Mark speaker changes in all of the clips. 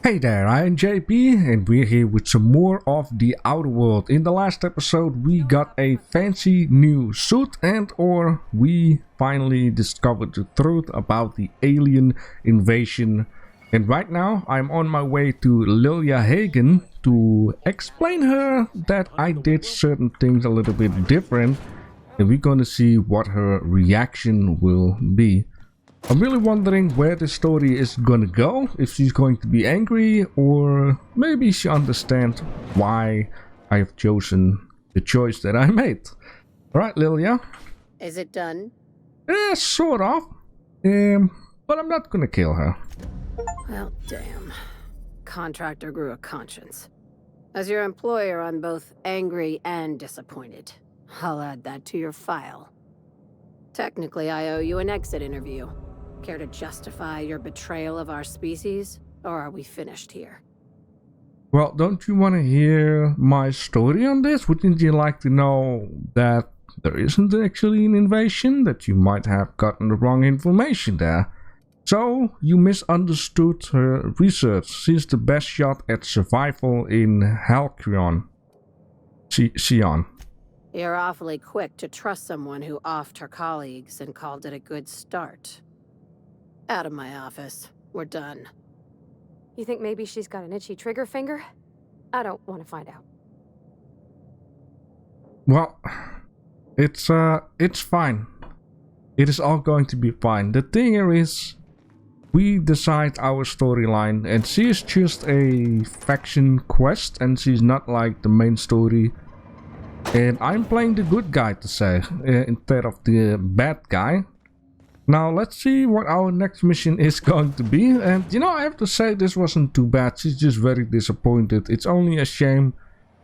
Speaker 1: Hey there, I am JP and we're here with some more of the Outer World. In the last episode we got a fancy new suit and/or we finally discovered the truth about the alien invasion. And right now I'm on my way to Lilia Hagen to explain her that I did certain things a little bit different. And we're gonna see what her reaction will be. I'm really wondering where the story is gonna go, if she's going to be angry or maybe she understands why I have chosen the choice that I made. Alright, Lilia.
Speaker 2: Is it done?
Speaker 1: Sort of. But I'm not gonna kill her.
Speaker 2: Well, damn. Contractor grew a conscience. As your employer, I'm both angry and disappointed. I'll add that to your file. Technically, I owe you an exit interview. Care to justify your betrayal of our species, or are we finished here?
Speaker 1: Well, don't you want to hear my story on this? Wouldn't you like to know that there isn't actually an invasion? That you might have gotten the wrong information there? So, you misunderstood her research. She's the best shot at survival in Halcyon. Sion.
Speaker 2: You're awfully quick to trust someone who offed her colleagues and called it a good start. Out of my office. We're done.
Speaker 3: You think maybe she's got an itchy trigger finger? I don't want to find out.
Speaker 1: Well, it's fine. It is all going to be fine. The thing here is, we decide our storyline and she is just a faction quest and she's not like the main story. And I'm playing the good guy to say, instead of the bad guy. Now let's see what our next mission is going to be. And you know, I have to say this wasn't too bad. She's just very disappointed. It's only a shame.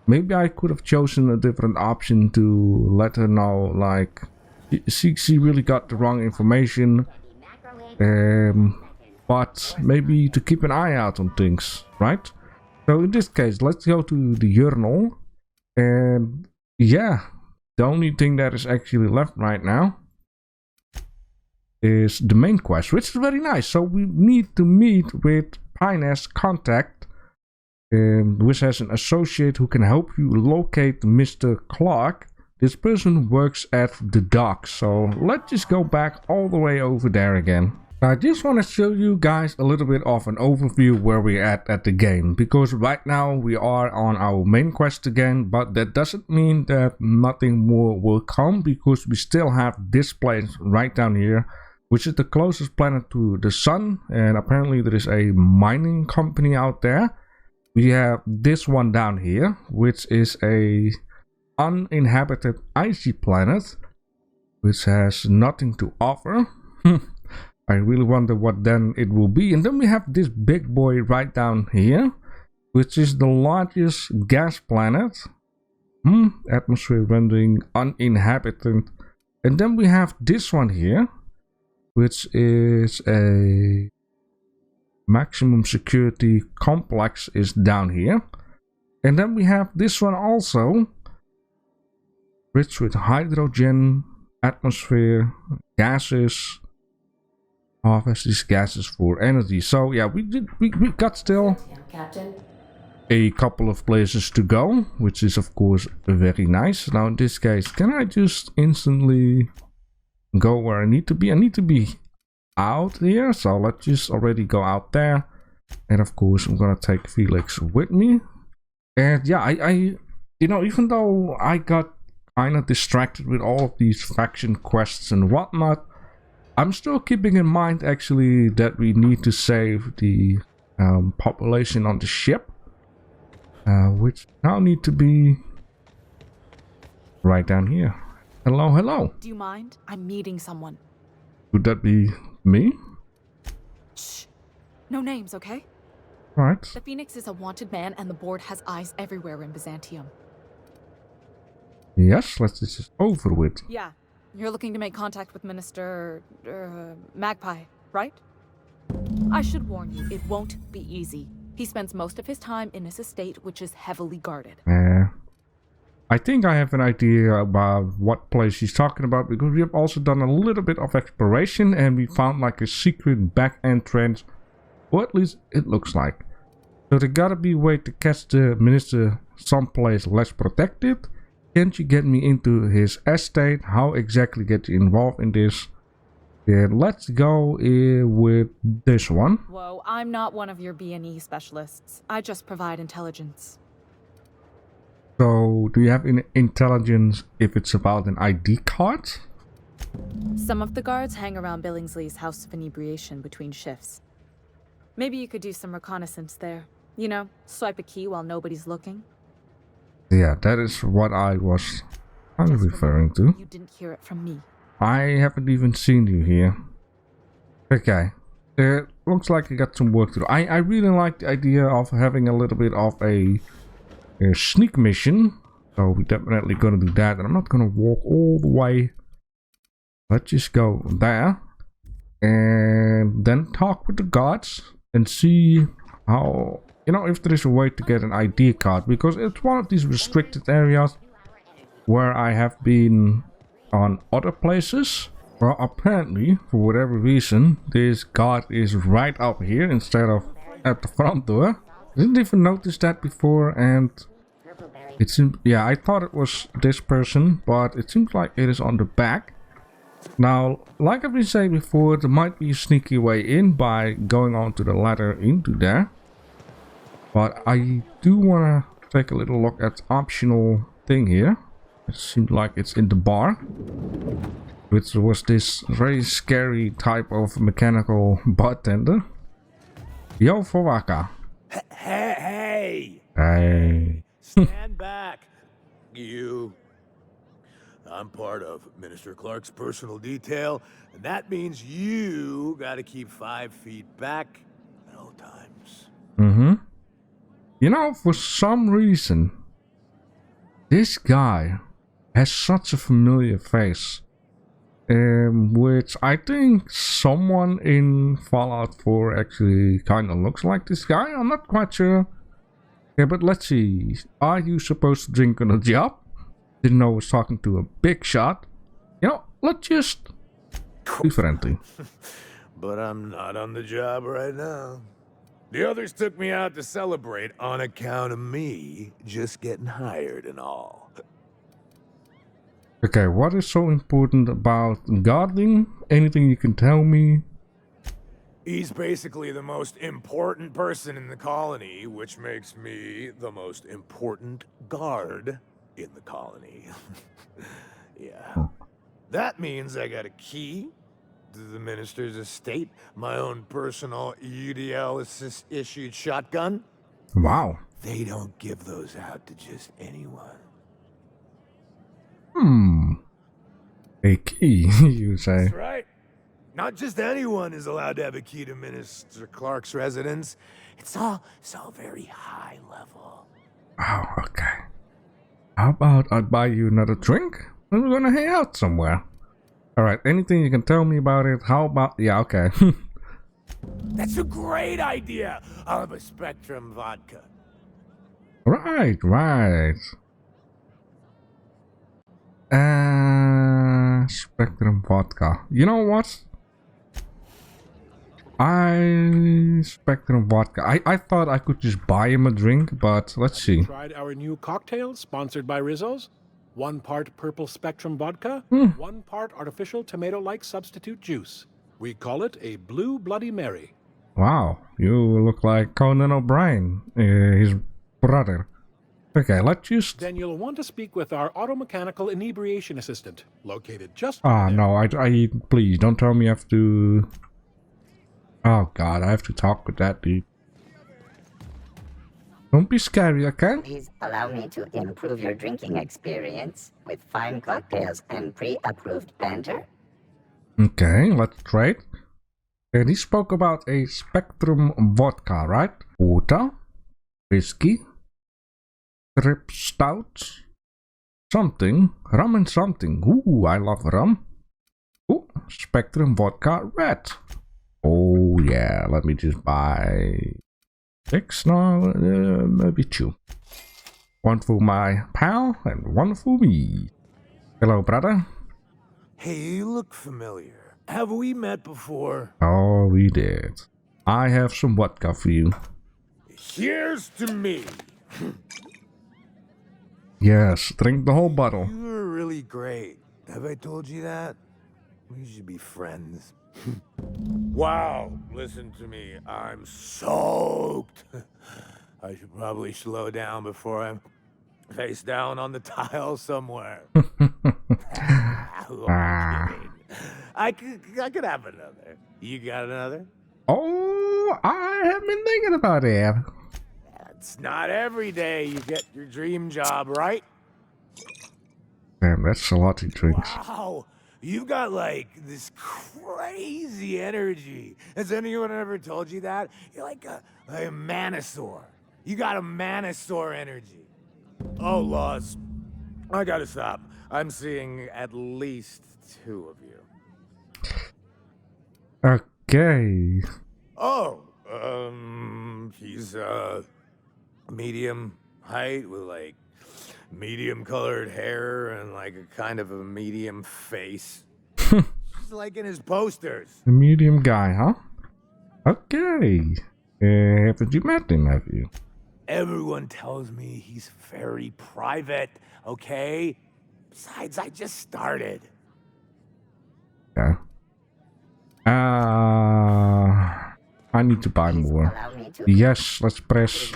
Speaker 1: Maybe I could have chosen a different option to let her know, like, she really got the wrong information. But maybe to keep an eye out on things, right? So in this case, let's go to the journal. And yeah, the only thing that is actually left right now is the main quest, which is very nice. So we need to meet with Pine's contact, which has an associate who can help you locate Mr. Clark. This person works at the docks, so let's just go back all the way over there again. I just want to show you guys a little bit of an overview where we're at the game, because right now we are on our main quest again, but that doesn't mean that nothing more will come, because we still have this place right down here, which is the closest planet to the sun, and apparently there is a mining company out there. We have this one down here, which is a uninhabited icy planet, which has nothing to offer. I really wonder what then it will be. And then we have this big boy right down here, which is the largest gas planet. Atmosphere rendering uninhabited. And then we have this one here, which is a maximum security complex, is down here. And then we have this one also, rich with hydrogen, atmosphere, gases, harvest these gases for energy. So yeah, we got still a couple of places to go, which is of course very nice. Now in this case, can I just instantly go where I need to be? I need to be out here, so let's just already go out there. And of course I'm gonna take Felix with me. And yeah, I you know, even though I got kind of distracted with all of these faction quests and whatnot, I'm still keeping in mind actually that we need to save the population on the ship, which now need to be right down here. Hello, hello.
Speaker 4: Do you mind? I'm meeting someone.
Speaker 1: Would that be me?
Speaker 4: Shh. No names, okay?
Speaker 1: Right.
Speaker 4: The Phoenix is a wanted man and the board has eyes everywhere in Byzantium.
Speaker 1: Yes, let's just over with.
Speaker 4: Yeah. You're looking to make contact with Minister... Magpie, right? I should warn you, it won't be easy. He spends most of his time in his estate, which is heavily guarded.
Speaker 1: I think I have an idea about what place she's talking about, because we have also done a little bit of exploration and we found like a secret back entrance, or at least it looks like. So there gotta be a way to catch the minister someplace less protected. Can't you get me into his estate? How exactly get you involved in this? Yeah, let's go with this one.
Speaker 4: Whoa, I'm not one of your B&E specialists. I just provide intelligence.
Speaker 1: So, do you have intelligence if it's about an ID card?
Speaker 4: Some of the guards hang around Billingsley's House of Inebriation between shifts. Maybe you could do some reconnaissance there. You know, swipe a key while nobody's looking.
Speaker 1: Yeah, that is what I was referring to.
Speaker 4: You didn't hear it from me.
Speaker 1: I haven't even seen you here. Okay. Looks like you got some work to do. I really like the idea of having a little bit of a sneak mission. So we're definitely gonna do that. And I'm not gonna walk all the way. Let's just go there. And then talk with the guards. And see how... You know, if there is a way to get an ID card. Because it's one of these restricted areas where I have been... on other places. Well, apparently, for whatever reason, this guard is right up here instead of at the front door. Didn't even notice that before, and it seemed, yeah, I thought it was this person, but it seems like it is on the back. Now, like I've been saying before, there might be a sneaky way in by going onto the ladder into there. But I do want to take a little look at the optional thing here. It seemed like it's in the bar, which was this very scary type of mechanical bartender. Yo, Fawaka.
Speaker 5: Hey!
Speaker 1: Hey.
Speaker 5: Stand back, you. I'm part of Minister Clark's personal detail, and that means you gotta keep 5 feet back at all times.
Speaker 1: Mm-hmm. You know, for some reason, this guy has such a familiar face, which I think someone in Fallout 4 actually kind of looks like this guy. I'm not quite sure. Yeah, but let's see. Are you supposed to drink on the job? Didn't know I was talking to a big shot. You know, let's just be friendly.
Speaker 5: But I'm not on the job right now. The others took me out to celebrate on account of me just getting hired and all.
Speaker 1: Okay, what is so important about guarding? Anything you can tell me?
Speaker 5: He's basically the most important person in the colony, which makes me the most important guard in the colony. Yeah. That means I got a key to the minister's estate, my own personal UDL-issued shotgun.
Speaker 1: Wow.
Speaker 5: They don't give those out to just anyone.
Speaker 1: A key, you say?
Speaker 5: That's right. Not just anyone is allowed to have a key to Minister Clark's residence. It's all very high level.
Speaker 1: Oh, okay. How about I buy you another drink? And we're gonna hang out somewhere. Alright, anything you can tell me about it? How about... Yeah, okay.
Speaker 5: That's a great idea! I'll have a Spectrum vodka.
Speaker 1: Right. Spectrum vodka. You know what? Spectrum vodka. I thought I could just buy him a drink, but let's see.
Speaker 6: Tried our new cocktail sponsored by Rizzo's? 1 part purple Spectrum vodka, 1 part artificial tomato-like substitute juice. We call it a Blue Bloody Mary.
Speaker 1: Wow, you look like Conan O'Brien, his brother. Okay, let's just...
Speaker 6: Then you'll want to speak with our automechanical inebriation assistant, located just
Speaker 1: Ah,
Speaker 6: there.
Speaker 1: no, I please, don't tell me I have to... Oh god, I have to talk with that dude. Don't be scary, okay?
Speaker 7: Please allow me to improve your drinking experience with fine cocktails and pre-approved banter.
Speaker 1: Okay, let's trade. And he spoke about a Spectrum vodka, right? Water, whiskey, strip stout, something, rum and something. Ooh, I love rum. Ooh, Spectrum vodka red. Oh yeah, let me just buy 6 now, maybe 2. 1 for my pal and 1 for me. Hello, brother.
Speaker 5: Hey, you look familiar. Have we met before?
Speaker 1: Oh, we did. I have some vodka for you.
Speaker 5: Here's to me.
Speaker 1: Yes, drink the whole bottle.
Speaker 5: You were really great. Have I told you that? We should be friends. Wow, listen to me. I'm soaked. I should probably slow down before I'm face down on the tile somewhere. Who am I kidding? I could have another. You got another?
Speaker 1: Oh, I have been thinking about it.
Speaker 5: It's not every day you get your dream job, right?
Speaker 1: Damn, that's a lot of drinks.
Speaker 5: Wow, you've got like this crazy energy. Has anyone ever told you that? You're like a manosaur. You got a manosaur energy. Oh, Laws, I gotta stop. I'm seeing at least 2 of you.
Speaker 1: Okay.
Speaker 5: Oh, he's medium height with like medium colored hair and like a kind of a medium face. Just like in his posters.
Speaker 1: The medium guy, huh? Okay. Haven't you met him, have you?
Speaker 5: Everyone tells me he's very private, okay? Besides, I just started.
Speaker 1: Yeah. I need to buy more.
Speaker 7: Allow me to.
Speaker 1: Yes, let's press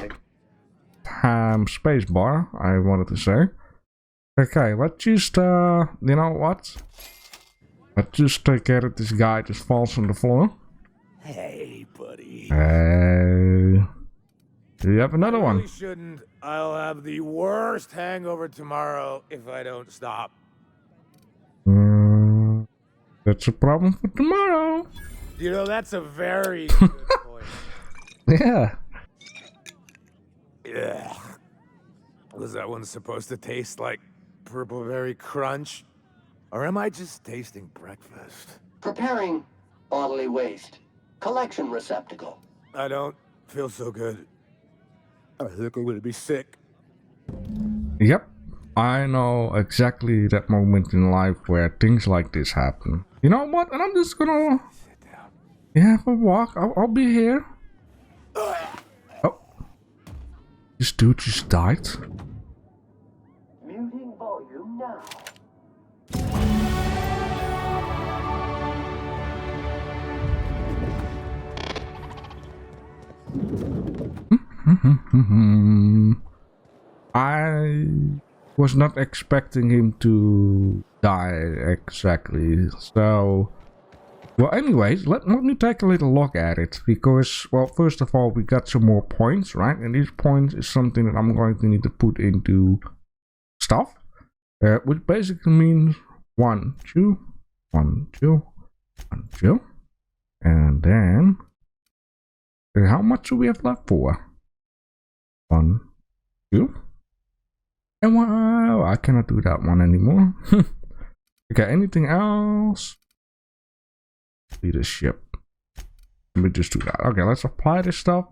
Speaker 1: spacebar, I wanted to say. Okay, let's just, you know what? Let's just take care of this guy just falls on the floor.
Speaker 5: Hey, buddy.
Speaker 1: Hey. Do you have another
Speaker 5: I
Speaker 1: one?
Speaker 5: really shouldn't. I'll have the worst hangover tomorrow if I don't stop.
Speaker 1: That's a problem for tomorrow.
Speaker 5: You know, that's a very good point.
Speaker 1: Yeah.
Speaker 5: Yeah. Was that one supposed to taste like purple berry crunch? Or am I just tasting breakfast?
Speaker 8: Preparing bodily waste. Collection receptacle.
Speaker 5: I don't feel so good. I think I'm gonna be sick.
Speaker 1: Yep. I know exactly that moment in life where things like this happen. You know what? And I'm just gonna
Speaker 5: Sit down.
Speaker 1: have a walk. I'll be here. Oh. This dude just died.
Speaker 8: Muting volume now.
Speaker 1: I was not expecting him to die exactly. So, well, anyways, let me take a little look at it. Because, well, first of all, we got some more points, right? And these points is something that I'm going to need to put into stuff. Which basically means 1, 2, 1, 2, 1, 2. And then, how much do we have left for? 1, 2. And wow, I cannot do that one anymore. Okay, anything else? Leadership. Let me just do that. Okay, let's apply this stuff.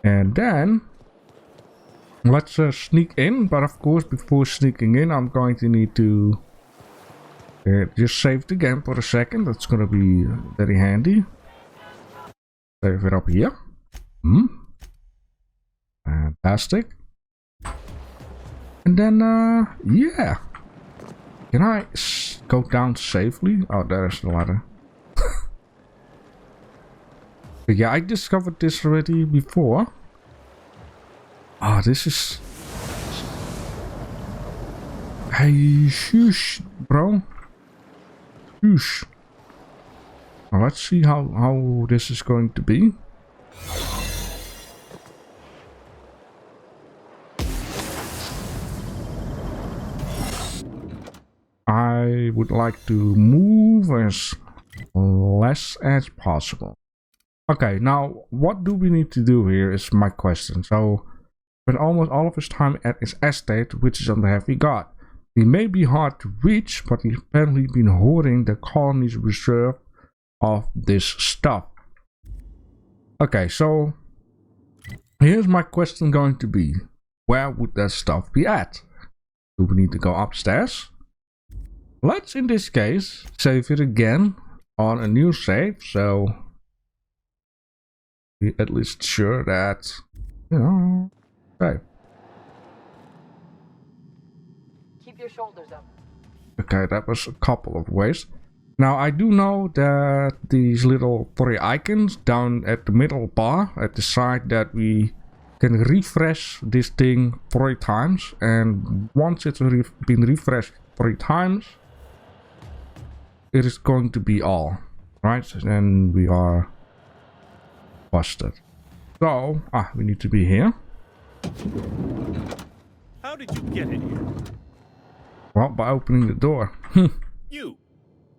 Speaker 1: And then let's sneak in. But of course, before sneaking in, I'm going to need to just save the game for a second. That's gonna be very handy. Save it up here. Fantastic. And then, yeah. Can I go down safely? Oh, there's the ladder. But yeah, I discovered this already before. Ah, oh, this is... Hey, shush, bro. Shush. Now, let's see how this is going to be. I would like to move as less as possible. Okay, now what do we need to do here is my question. So, spent almost all of his time at his estate, which is on the Heavy God. He may be hard to reach, but he's apparently been hoarding the colony's reserve of this stuff. Okay, so here's my question going to be. Where would that stuff be at? Do we need to go upstairs? Let's, in this case, save it again on a new save. So, be at least sure that, you know, okay.
Speaker 9: Keep your shoulders up.
Speaker 1: Okay, that was a couple of ways. Now I do know that these little 3 icons down at the middle bar at the side, that we can refresh this thing 3 times, and once it's been refreshed 3 times, it is going to be all, right? And then we are busted. So, we need to be here.
Speaker 10: How did you get in here?
Speaker 1: Well, by opening the door.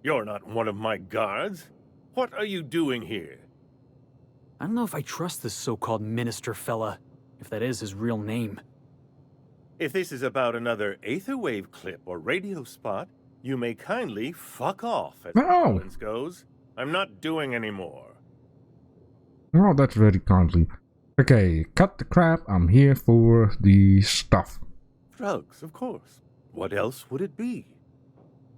Speaker 10: You're not one of my guards. What are you doing here?
Speaker 11: I don't know if I trust this so-called minister fella, if that is his real name.
Speaker 10: If this is about another Aetherwave clip or radio spot, you may kindly fuck off, as Collins goes. I'm not doing any more.
Speaker 1: Oh, that's very kindly. Okay, cut the crap. I'm here for the stuff.
Speaker 10: Drugs, of course. What else would it be?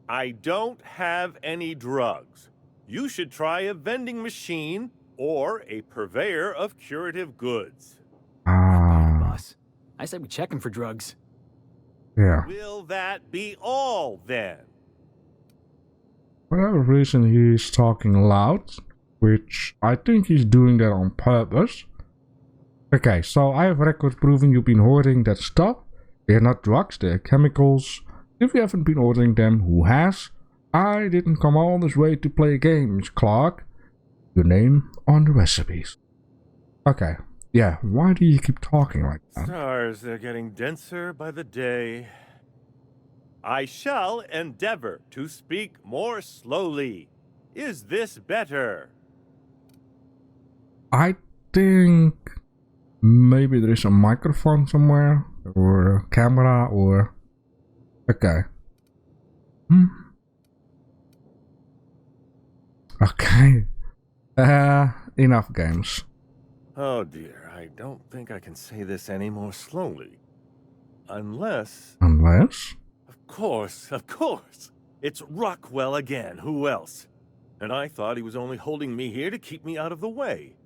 Speaker 10: I don't have any drugs. You should try a vending machine or a purveyor of curative goods.
Speaker 11: Boss. I said we check him for drugs.
Speaker 1: Yeah.
Speaker 10: Will that be all, then?
Speaker 1: For whatever reason, he's talking loud, which I think he's doing that on purpose. Okay, so I have records proving you've been hoarding that stuff. They're not drugs, they're chemicals. If you haven't been ordering them, who has? I didn't come all this way to play games, Clark. Your name on the recipes. Okay, yeah, why do you keep talking like that?
Speaker 10: Stars, they're getting denser by the day. I shall endeavor to speak more slowly. Is this better?
Speaker 1: I think maybe there is a microphone somewhere, or a camera, or... Okay. Okay. Enough games.
Speaker 10: Oh dear, I don't think I can say this any more slowly. Unless...
Speaker 1: Unless?
Speaker 10: Of course. It's Rockwell again, who else? And I thought he was only holding me here to keep me out of the way.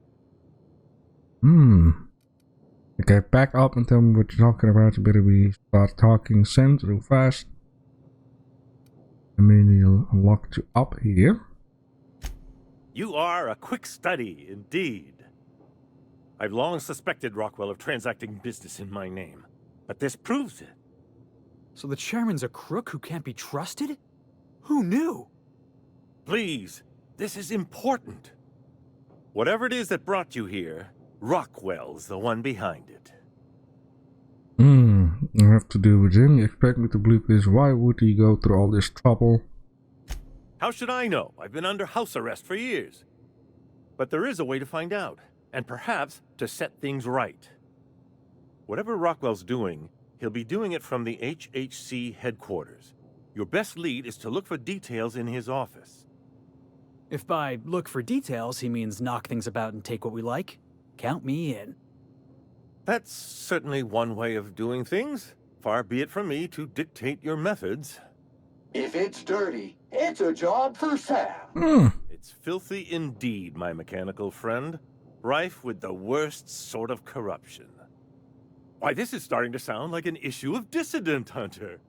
Speaker 1: Okay, back up and tell me what you're talking about. Better we start talking sense real fast. I mean, he'll lock you up here.
Speaker 10: You are a quick study, indeed. I've long suspected Rockwell of transacting business in my name, but this proves it.
Speaker 11: So the chairman's a crook who can't be trusted? Who knew?
Speaker 10: Please, this is important. Whatever it is that brought you here, Rockwell's the one behind it.
Speaker 1: I have to deal with him. You expect me to believe this? Why would he go through all this trouble?
Speaker 10: How should I know? I've been under house arrest for years. But there is a way to find out, and perhaps to set things right. Whatever Rockwell's doing, he'll be doing it from the HHC headquarters. Your best lead is to look for details in his office.
Speaker 11: If by look for details he means knock things about and take what we like, count me in.
Speaker 10: That's certainly one way of doing things. Far be it from me to dictate your methods.
Speaker 8: If it's dirty, it's a job for Sam.
Speaker 10: It's filthy indeed, my mechanical friend. Rife with the worst sort of corruption. Why, this is starting to sound like an issue of Dissident Hunter.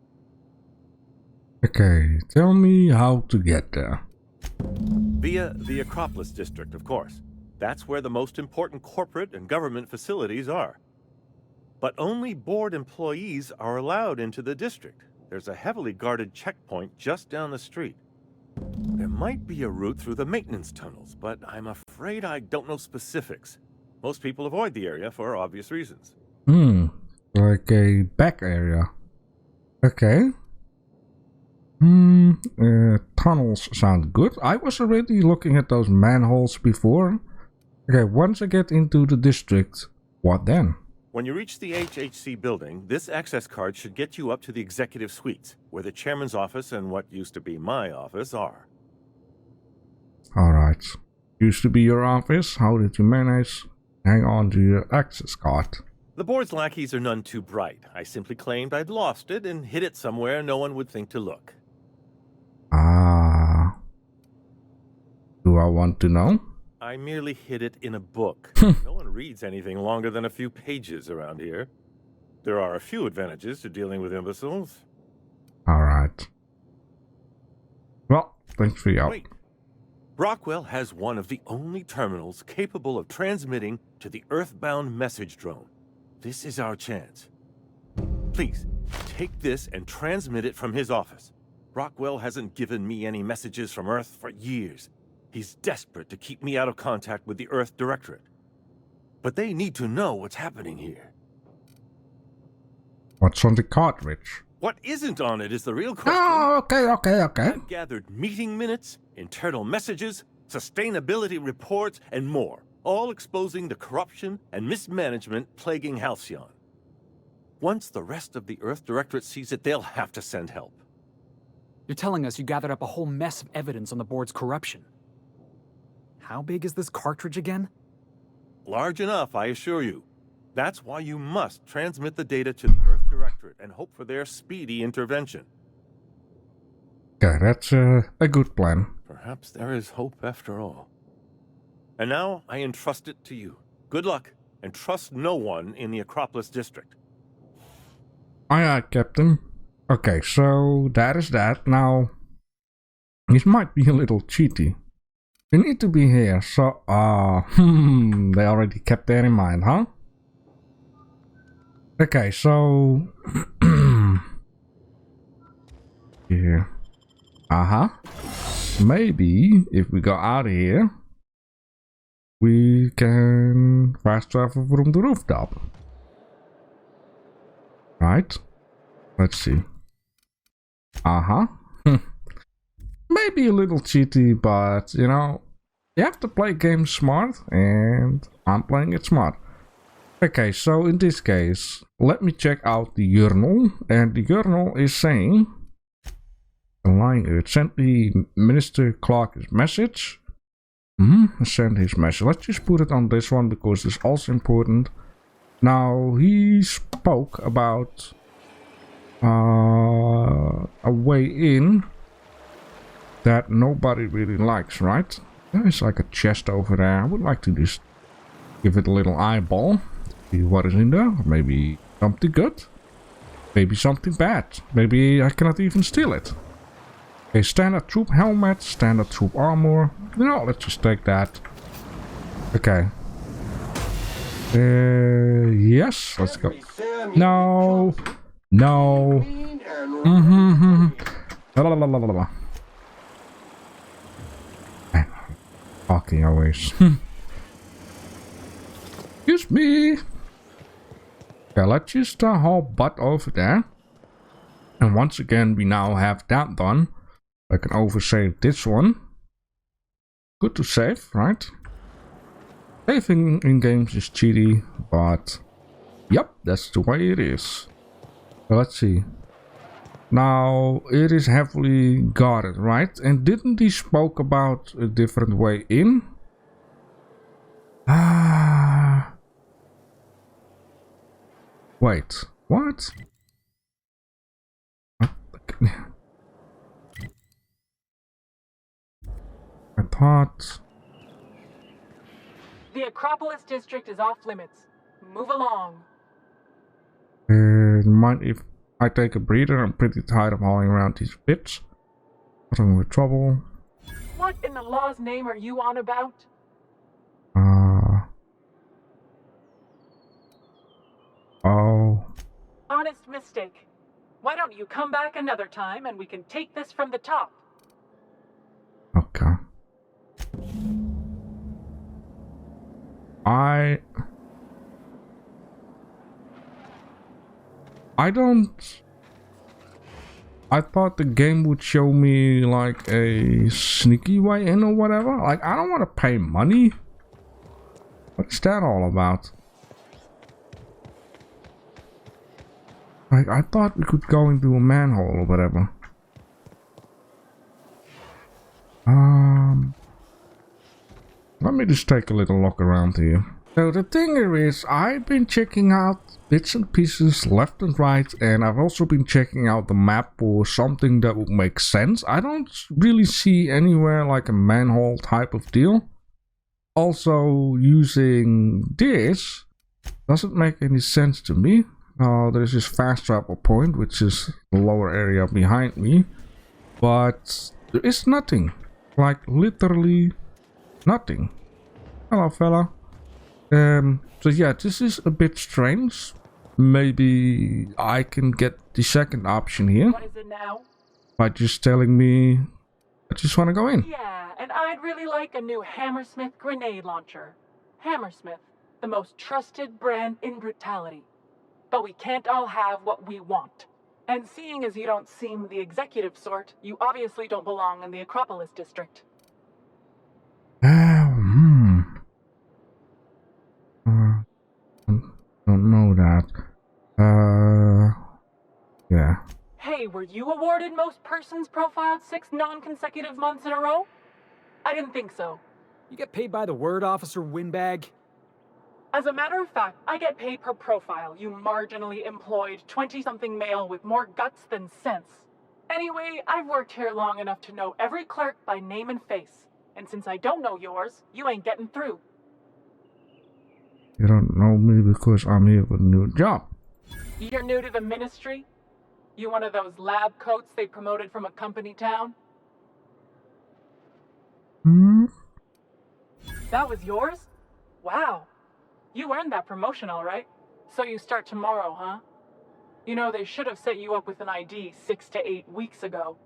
Speaker 1: Okay, tell me how to get there.
Speaker 10: Via the Acropolis district, of course. That's where the most important corporate and government facilities are. But only board employees are allowed into the district. There's a heavily guarded checkpoint just down the street. There might be a route through the maintenance tunnels, but I'm afraid I don't know specifics. Most people avoid the area for obvious reasons.
Speaker 1: Like a back area. Okay. Tunnels sound good. I was already looking at those manholes before. Okay, once I get into the district, what then?
Speaker 10: When you reach the HHC building, this access card should get you up to the executive suites, where the chairman's office and what used to be my office are.
Speaker 1: Alright. Used to be your office. How did you manage? Hang on to your access card.
Speaker 10: The board's lackeys are none too bright. I simply claimed I'd lost it and hid it somewhere no one would think to look.
Speaker 1: Do I want to know?
Speaker 10: I merely hid it in a book. No one reads anything longer than a few pages around here. There are a few advantages to dealing with imbeciles.
Speaker 1: Alright. Well, thanks for your help.
Speaker 10: Wait. Rockwell has one of the only terminals capable of transmitting to the Earthbound message drone. This is our chance. Please, take this and transmit it from his office. Rockwell hasn't given me any messages from Earth for years. He's desperate to keep me out of contact with the Earth Directorate. But they need to know what's happening here.
Speaker 1: What's on the cartridge?
Speaker 10: What isn't on it is the real question.
Speaker 1: Oh, okay.
Speaker 10: I've gathered meeting minutes, internal messages, sustainability reports, and more, all exposing the corruption and mismanagement plaguing Halcyon. Once the rest of the Earth Directorate sees it, they'll have to send help.
Speaker 11: You're telling us you gathered up a whole mess of evidence on the board's corruption. How big is this cartridge again?
Speaker 10: Large enough, I assure you. That's why you must transmit the data to the Earth Directorate and hope for their speedy intervention.
Speaker 1: Okay, that's a good plan.
Speaker 10: Perhaps there is hope after all. And now I entrust it to you. Good luck, and trust no one in the Acropolis District.
Speaker 1: Aye, Captain. Okay, so that is that. Now, this might be a little cheaty. We need to be here, so, they already kept that in mind, huh? Okay, so... here. Maybe, if we go out of here, we can fast travel from the rooftop. Right? Let's see. Maybe a little cheaty, but, you know, you have to play games smart, and I'm playing it smart. Okay, so in this case, let me check out the journal, and the journal is saying, sent the Minister Clark his message. Send his message. Let's just put it on this one, because it's also important. Now, he spoke about a way in that nobody really likes, right? There's like a chest over there. I would like to just give it a little eyeball. See what is in there. Maybe something good. Maybe something bad. Maybe I cannot even steal it. Okay, standard troop helmet, standard troop armor. No, let's just take that. Okay. Yes, let's go. No. No. Talking always. Excuse me. Okay, let's just haul butt over there. And once again, we now have that done. I can oversave this one. Good to save, right? Saving in games is cheaty, but yep, that's the way it is. So let's see. Now, it is heavily guarded, right? And didn't he spoke about a different way in? Wait, what? I thought...
Speaker 9: The Acropolis District is off limits. Move along.
Speaker 1: Mind if I take a breather? I'm pretty tired of hauling around these bits. I'm with trouble.
Speaker 9: What in the law's name are you on about?
Speaker 1: Oh.
Speaker 9: Honest mistake. Why don't you come back another time and we can take this from the top?
Speaker 1: Okay. I thought the game would show me like a sneaky way in or whatever. Like, I don't want to pay money. What's that all about? Like, I thought we could go into a manhole or whatever. Let me just take a little look around here. So the thing is, I've been checking out bits and pieces left and right, and I've also been checking out the map for something that would make sense. I don't really see anywhere like a manhole type of deal. also using this doesn't make any sense to me. There's this fast travel point, which is the lower area behind me, but there is nothing, like literally nothing. Hello, fella. So yeah, this is a bit strange. Maybe I can get the second option here
Speaker 9: What is it now?
Speaker 1: by just telling me I just want to go in.
Speaker 9: Yeah, and I'd really like a new Hammersmith grenade launcher. Hammersmith, the most trusted brand in brutality. But we can't all have what we want. And seeing as you don't seem the executive sort, you obviously don't belong in the Acropolis district.
Speaker 1: Don't know that. Yeah.
Speaker 9: Hey, were you awarded most persons profiled 6 non-consecutive months in a row? I didn't think so.
Speaker 11: You get paid by the word, Officer Windbag?
Speaker 9: As a matter of fact, I get paid per profile, you marginally employed 20-something male with more guts than sense. Anyway, I've worked here long enough to know every clerk by name and face. And since I don't know yours, you ain't getting through.
Speaker 1: You don't know me because I'm here with a new job.
Speaker 9: You're new to the ministry? You one of those lab coats they promoted from a company town? That was yours? Wow. You earned that promotion, all right. So you start tomorrow, huh? You know, they should have set you up with an ID 6 to 8 weeks ago.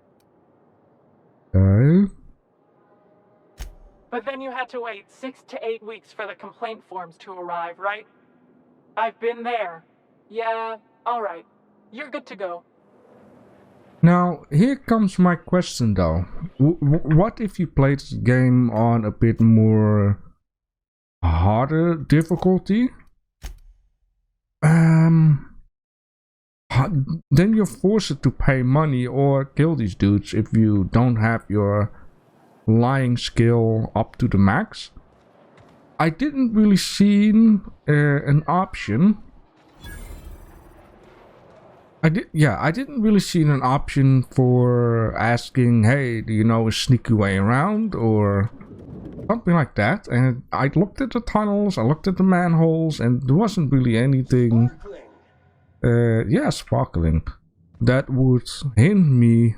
Speaker 1: Okay.
Speaker 9: But then you had to wait 6 to 8 weeks for the complaint forms to arrive, right? I've been there. Yeah, all right. You're good to go.
Speaker 1: Now, here comes my question though. What if you played this game on a bit more harder difficulty? Then you're forced to pay money or kill these dudes if you don't have your lying skill up to the max. I didn't really see an option. I didn't really see an option for asking, hey, do you know a sneaky way around or something like that. And I looked at the tunnels, I looked at the manholes, and there wasn't really anything. Sparkling. That would hint me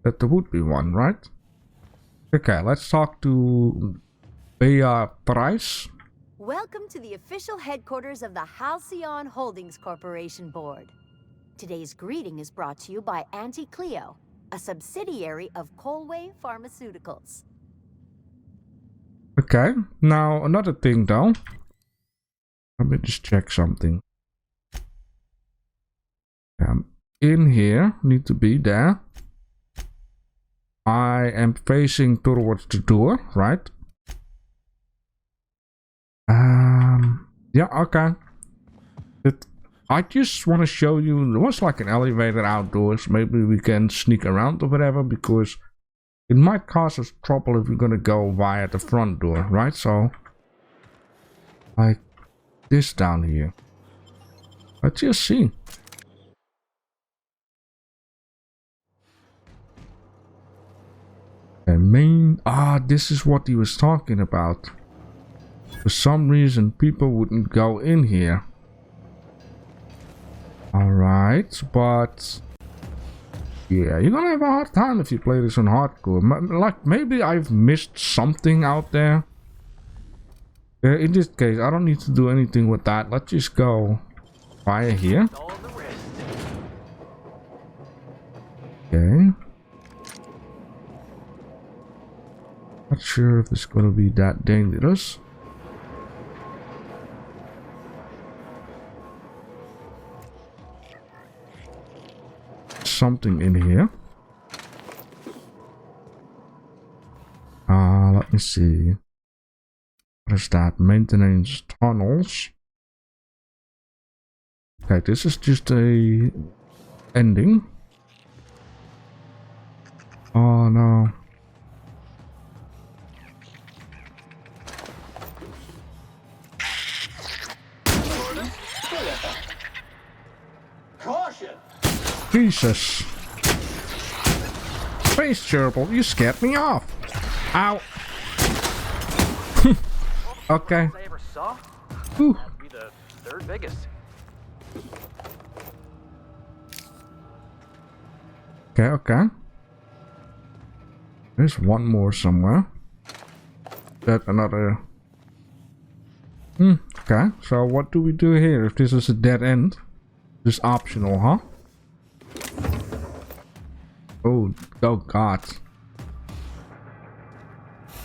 Speaker 1: that there would be one, right? Okay, let's talk to Bea Price.
Speaker 12: Welcome to the official headquarters of the Halcyon Holdings Corporation Board. Today's greeting is brought to you by Auntie Cleo, a subsidiary of Colway Pharmaceuticals.
Speaker 1: Okay, now another thing though. Let me just check something. In here, need to be there. I am facing towards the door, right? Yeah, okay. I just want to show you, there was like an elevator outdoors. Maybe we can sneak around or whatever, because it might cause us trouble if we're gonna go via the front door, right? So, like this down here. Let's just see. This is what he was talking about. For some reason, people wouldn't go in here. Alright, but yeah, you're gonna have a hard time if you play this on hardcore. Like, maybe I've missed something out there. In this case, I don't need to do anything with that. Let's just go via here. Okay. Not sure if it's gonna be that dangerous. Something in here. Let me see. What is that? Maintenance tunnels. Okay, this is just a ending. Oh no.
Speaker 8: Caution!
Speaker 1: Jesus. Space gerbil, you scared me off. Ow. Okay.
Speaker 13: I ever saw.
Speaker 1: Whew.
Speaker 13: That'd be the third biggest.
Speaker 1: Okay, okay. There's one more somewhere. That another. Okay, so what do we do here if this is a dead end? This is optional, huh? Oh god.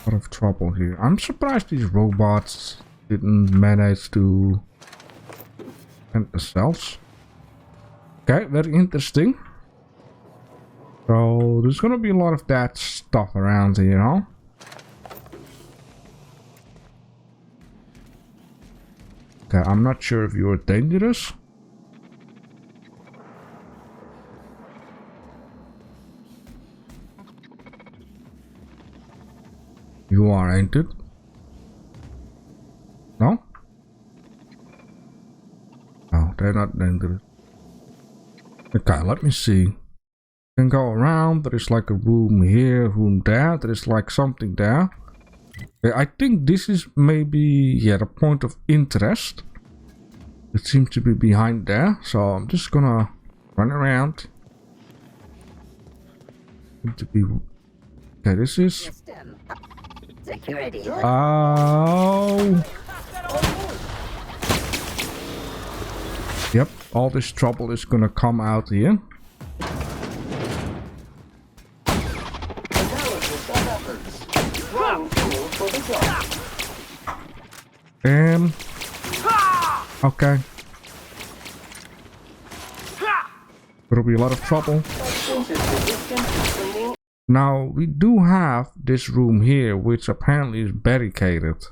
Speaker 1: A lot of trouble here. I'm surprised these robots didn't manage to end themselves. Okay, very interesting. So there's gonna be a lot of that stuff around here, huh? Okay, I'm not sure if you're dangerous. You are, ain't it? No? No, they're not dangerous. Okay, let me see. Can go around. There is like a room here, room there. There is like something there. Okay, I think this is maybe the point of interest. It seems to be behind there, so I'm just gonna run around. Seems to be. Okay, this is.
Speaker 7: System. Security.
Speaker 1: Oh. Yep, all this trouble is gonna come out here. Okay. There'll be a lot of trouble. Now, we do have this room here, which apparently is barricaded.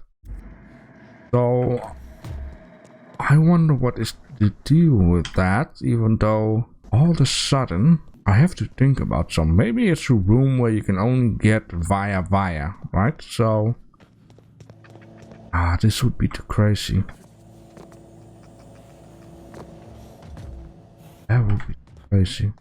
Speaker 1: So, I wonder what is the deal with that, even though all of a sudden, I have to think about some. Maybe it's a room where you can only get via, right? So, this would be too crazy. That would be crazy.